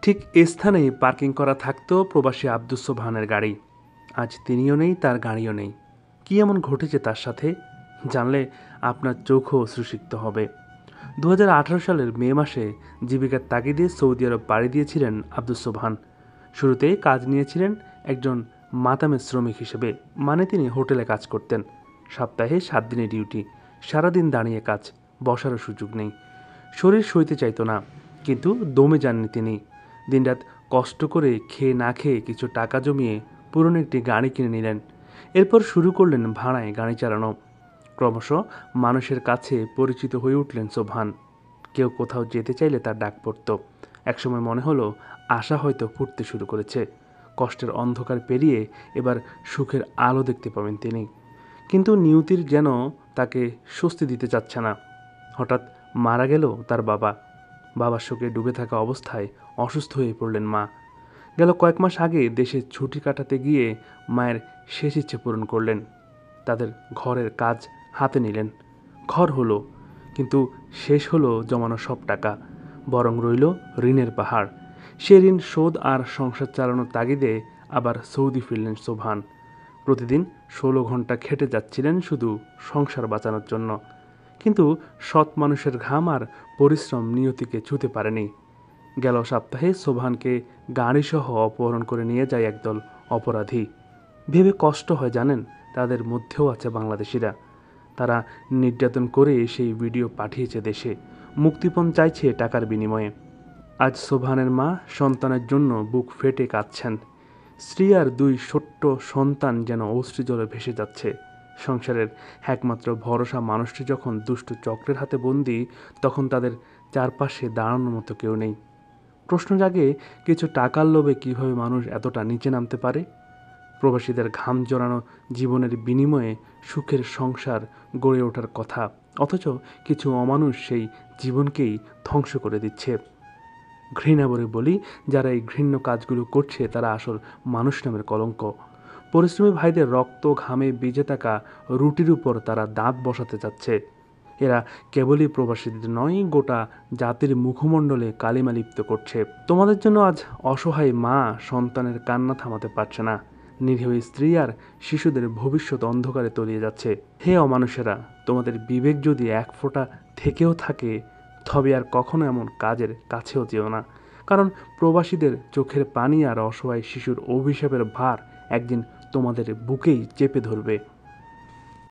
ঠিক এ স্থানেই পার্কিং করা থাকতো প্রবাসী আব্দুস সোবহানের গাড়ি। আজ তিনিও নেই, তার গাড়িও নেই। কি এমন ঘটেছে তার সাথে? জানলে আপনার চোখও অশ্রুসিক্ত হবে। 2018 সালের মে মাসে জীবিকার তাগিদে সৌদি আরব পাড়ি দিয়েছিলেন আব্দুস সোবহান। শুরুতে কাজ নিয়েছিলেন একজন মাতামের শ্রমিক হিসেবে, মানে তিনি হোটেলে কাজ করতেন। সপ্তাহে 7 দিনের ডিউটি, সারাদিন দাঁড়িয়ে কাজ, বসারও সুযোগ নেই। শরীর সইতে চাইতো না, কিন্তু দমে যাননি তিনি। দিনরাত কষ্ট করে খেয়ে না খেয়ে কিছু টাকা জমিয়ে পুরনো একটি গাড়ি কিনে নিলেন। এরপর শুরু করলেন ভাড়ায় গাড়ি চালানো। ক্রমশ মানুষের কাছে পরিচিত হয়ে উঠলেন সোবহান। কেউ কোথাও যেতে চাইলে তার ডাক পড়ত। একসময় মনে হলো আশা হয়তো ফুটতে শুরু করেছে। কষ্টের অন্ধকার পেরিয়ে এবার সুখের আলো দেখতে পাবেন তিনি। কিন্তু নিয়তির যেন তাকে স্বস্তি দিতে চাচ্ছে না। হঠাৎ মারা গেল তার বাবা। বাবার শোকে ডুবে থাকা অবস্থায় অসুস্থ হয়ে পড়লেন মা। গেল কয়েক মাস আগে দেশে ছুটি কাটাতে গিয়ে মায়ের শেষ ইচ্ছে পূরণ করলেন। তাদের ঘরের কাজ হাতে নিলেন। ঘর হলো, কিন্তু শেষ হলো জমানো সব টাকা। বরং রইল ঋণের পাহাড়। সে ঋণ শোধ আর সংসার চালানোর তাগিদে আবার সৌদি ফিরলেন সোবহান। প্রতিদিন 16 ঘন্টা খেটে যাচ্ছিলেন শুধু সংসার বাঁচানোর জন্য। কিন্তু সৎ মানুষের ঘাম আর পরিশ্রম নিয়তিকে ছুঁতে পারেনি। গেল সপ্তাহে সোবহানকে গাড়িসহ অপহরণ করে নিয়ে যায় একদল অপরাধী। ভেবে কষ্ট হয় জানেন, তাদের মধ্যেও আছে বাংলাদেশিরা। তারা নির্যাতন করে সেই ভিডিও পাঠিয়েছে দেশে, মুক্তিপণ চাইছে টাকার বিনিময়ে। আজ সোবহানের মা সন্তানের জন্য বুক ফেটে কাঁদছেন। স্ত্রী আর 2 ছোট্ট সন্তান যেন অশ্রুজলে ভেসে যাচ্ছে। সংসারের একমাত্র ভরসা মানুষটি যখন দুষ্ট চক্রের হাতে বন্দী, তখন তাদের চারপাশে দাঁড়ানোর মতো কেউ নেই। প্রশ্ন জাগে, কিছু টাকার লোভে কীভাবে মানুষ এতটা নিচে নামতে পারে? প্রবাসীদের ঘাম জড়ানো জীবনের বিনিময়ে সুখের সংসার গড়ে ওঠার কথা, অথচ কিছু অমানুষ সেই জীবনকেই ধ্বংস করে দিচ্ছে। ঘৃণা ভরে বলি, যারা এই ঘৃণ্য কাজগুলো করছে তারা আসল মানুষ নামের কলঙ্ক। পরিশ্রমী ভাইদের রক্ত ঘামে ভিজে থাকা রুটির উপর তারা দাঁত বসাতে চাচ্ছে। এরা কেবলই প্রবাসীদের নয়, গোটা জাতির মুখমণ্ডলে কালিমা লিপ্ত করছে। তোমাদের জন্য আজ অসহায় মা সন্তানের কান্না থামাতে পারছে না। নিরীহ স্ত্রী আর শিশুদের ভবিষ্যৎ অন্ধকারে তলিয়ে যাচ্ছে। হে অমানুষেরা, তোমাদের বিবেক যদি এক ফোঁটা থেকেও থাকে, তবে আর কখনো এমন কাজের কাছেও যেও না। কারণ প্রবাসীদের চোখের পানি আর অসহায় শিশুর অভিশাপের ভার একদিন তোমাদের বুকেই চেপে ধরবে।